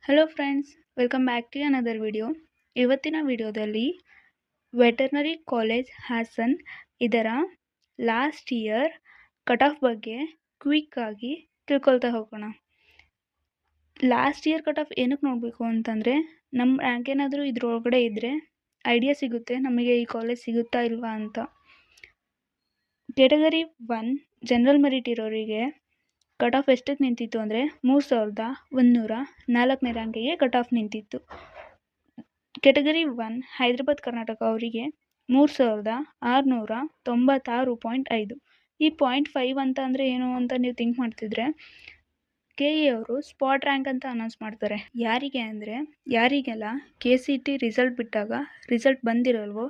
Hello friends, welcome back to another video. ಇವತ್ತಿನ ವಿಡಿಯೋದಲ್ಲಿ veterinary college Hassan ಇದರ ಲಾಸ್ಟ್ ಇಯರ್ ಕಟ್ ಆಫ್ ಬಗ್ಗೆ quick ಆಗಿ ತಿಳ್ಕೊಳ್ತಾ ಹೋಗೋಣ. ಲಾಸ್ಟ್ ಇಯರ್ ಕಟ್ ಆಫ್ ಏನಕ್ಕೆ ನೋಡಬೇಕು ಅಂತಂದರೆ, ನಮ್ಮ ರ್ಯಾಂಕ್ ಏನಾದರೂ ಇದ್ರೊಳಗಡೆ ಇದ್ದರೆ ಐಡಿಯಾ ಸಿಗುತ್ತೆ ನಮಗೆ ಈ ಕಾಲೇಜ್ ಸಿಗುತ್ತಾ ಇಲ್ವಾ ಅಂತ. ಕ್ಯಾಟಗರಿ 1 ಜನರಲ್ ಮೆರಿಟ್ ಇರೋರಿಗೆ ಕಟ್ ಆಫ್ ಎಷ್ಟಕ್ಕೆ ನಿಂತಿತ್ತು ಅಂದರೆ 3104ನೇ ರ್ಯಾಂಕಿಗೆ ಕಟ್ ಆಫ್ ನಿಂತಿತ್ತು. ಕ್ಯಾಟಗರಿ 1 ಹೈದರಾಬಾದ್ ಕರ್ನಾಟಕ ಅವರಿಗೆ 3696.5. ಈ 0.5 ಅಂತ ಅಂದರೆ ಏನು ಅಂತ ನೀವು ಥಿಂಕ್ ಮಾಡ್ತಿದ್ರೆ, KE ಅವರು ಸ್ಪಾಟ್ ರ್ಯಾಂಕ್ ಅಂತ ಅನೌನ್ಸ್ ಮಾಡ್ತಾರೆ. ಯಾರಿಗೆ ಅಂದರೆ, ಯಾರಿಗೆಲ್ಲ KCT ರಿಸಲ್ಟ್ ಬಿಟ್ಟಾಗ ರಿಸಲ್ಟ್ ಬಂದಿರಲ್ವೋ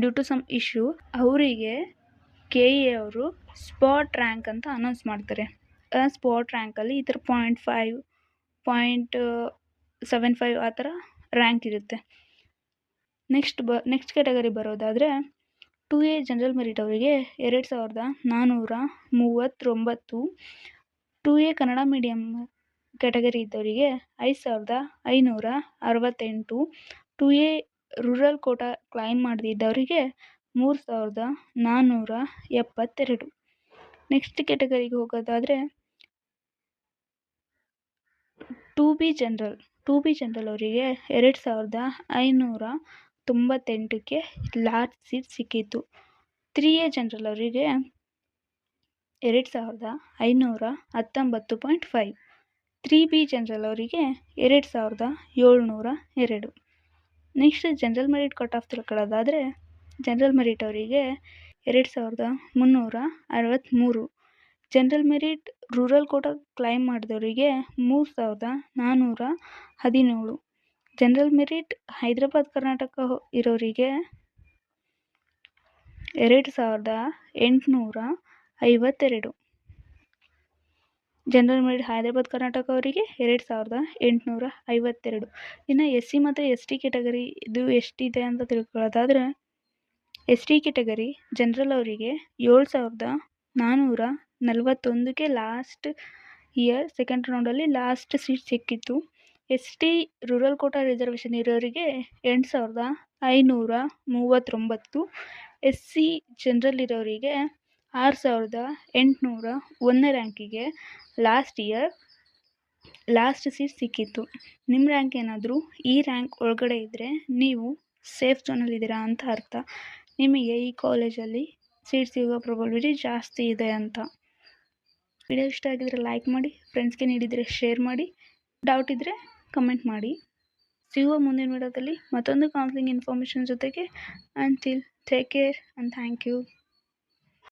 ಡ್ಯೂ ಟು ಸಮ್ ಇಶ್ಯೂ, ಅವರಿಗೆ KE ಅವರು ಸ್ಪಾಟ್ ರ್ಯಾಂಕ್ ಅಂತ ಅನೌನ್ಸ್ ಮಾಡ್ತಾರೆ. ಸ್ಪಾಟ್ ರ್ಯಾಂಕಲ್ಲಿ ಈ ಥರ 0.5, 0.75 ಆ ಥರ ರ್ಯಾಂಕ್ ಇರುತ್ತೆ. ನೆಕ್ಸ್ಟ್ ಕ್ಯಾಟಗರಿ ಬರೋದಾದರೆ 2A ಜನರಲ್ ಮೆರಿಟ್ ಅವರಿಗೆ 2439. 2A ಕನ್ನಡ ಮೀಡಿಯಮ್ ಕ್ಯಾಟಗರಿ ಇದ್ದವರಿಗೆ 5568. 2A ರೂರಲ್ ಕೋಟಾ ಕ್ಲೈಮ್ ಮಾಡದಿದ್ದವರಿಗೆ 3472. ನೆಕ್ಸ್ಟ್ ಕ್ಯಾಟಗರಿಗೆ ಹೋಗೋದಾದರೆ 2B ಜನರಲ್ ಅವರಿಗೆ 2598ಕ್ಕೆ ಲಾಸ್ಟ್ ಸೀಟ್ ಸಿಕ್ಕಿತ್ತು. 3A ಜನರಲ್ ಅವರಿಗೆ 2519.5. 3B ಜನರಲ್ ಅವರಿಗೆ 2702. Next general merit cut off ತಿಳ್ಕೊಳ್ಳೋದಾದರೆ, ಜನರಲ್ ಮೆರಿಟ್ ಅವರಿಗೆ 2363. General merit rural quota claim ಮಾಡಿದವರಿಗೆ 3417. ಜನರಲ್ ಮೆರಿಟ್ ಹೈದರಾಬಾದ್ ಕರ್ನಾಟಕ ಇರೋರಿಗೆ 2852. ಜನರಲ್ ಮೆರಿಟ್ ಹೈದರಾಬಾದ್ ಕರ್ನಾಟಕ ಅವರಿಗೆ 2852. ಇನ್ನು SC ಮತ್ತು ST ಕ್ಯಾಟಗರಿ ಇದು ಎಷ್ಟಿದೆ ಅಂತ ತಿಳ್ಕೊಳ್ಳೋದಾದರೆ, ST ಕ್ಯಾಟಗರಿ ಜನರಲ್ ಅವರಿಗೆ 7441ಕ್ಕೆ ಲಾಸ್ಟ್ ಇಯರ್ ಸೆಕೆಂಡ್ ರೌಂಡಲ್ಲಿ ಲಾಸ್ಟ್ ಸೀಟ್ ಸಿಕ್ಕಿತ್ತು. ST ರೂರಲ್ ಕೋಟಾ ರಿಸರ್ವೇಷನ್ ಇರೋರಿಗೆ 8539. SC ಜನರಲ್ ಇರೋರಿಗೆ 6801ನೇ ರ್ಯಾಂಕಿಗೆ ಲಾಸ್ಟ್ ಇಯರ್ ಲಾಸ್ಟ್ ಸೀಟ್ ಸಿಕ್ಕಿತ್ತು. ನಿಮ್ಮ ರ್ಯಾಂಕ್ ಏನಾದರೂ ಈ ರ್ಯಾಂಕ್ ಒಳಗಡೆ ಇದ್ದರೆ ನೀವು ಸೇಫ್ ಝೋನಲ್ಲಿದ್ದೀರಾ ಅಂತ ಅರ್ಥ. ನಿಮಗೆ ಈ ಕಾಲೇಜಲ್ಲಿ ಸೀಟ್ ಸಿಗೋ ಪ್ರಾಬಬಿಲಿಟಿ ಜಾಸ್ತಿ ಇದೆ ಅಂತ. ವಿಡಿಯೋ ಇಷ್ಟ ಆಗಿದ್ರೆ ಲೈಕ್ ಮಾಡಿ, ಫ್ರೆಂಡ್ಸ್ಗೆ ನೀಡಿದರೆ ಶೇರ್ ಮಾಡಿ, ಡೌಟ್ ಇದ್ದರೆ ಕಮೆಂಟ್ ಮಾಡಿ. ಸಿಗುವ ಮುಂದಿನ ವಿಡಿಯೋದಲ್ಲಿ ಮತ್ತೊಂದು ಕೌನ್ಸಿಲಿಂಗ್ ಇನ್ಫಾರ್ಮೇಷನ್ ಜೊತೆಗೆ. Until take care and thank you.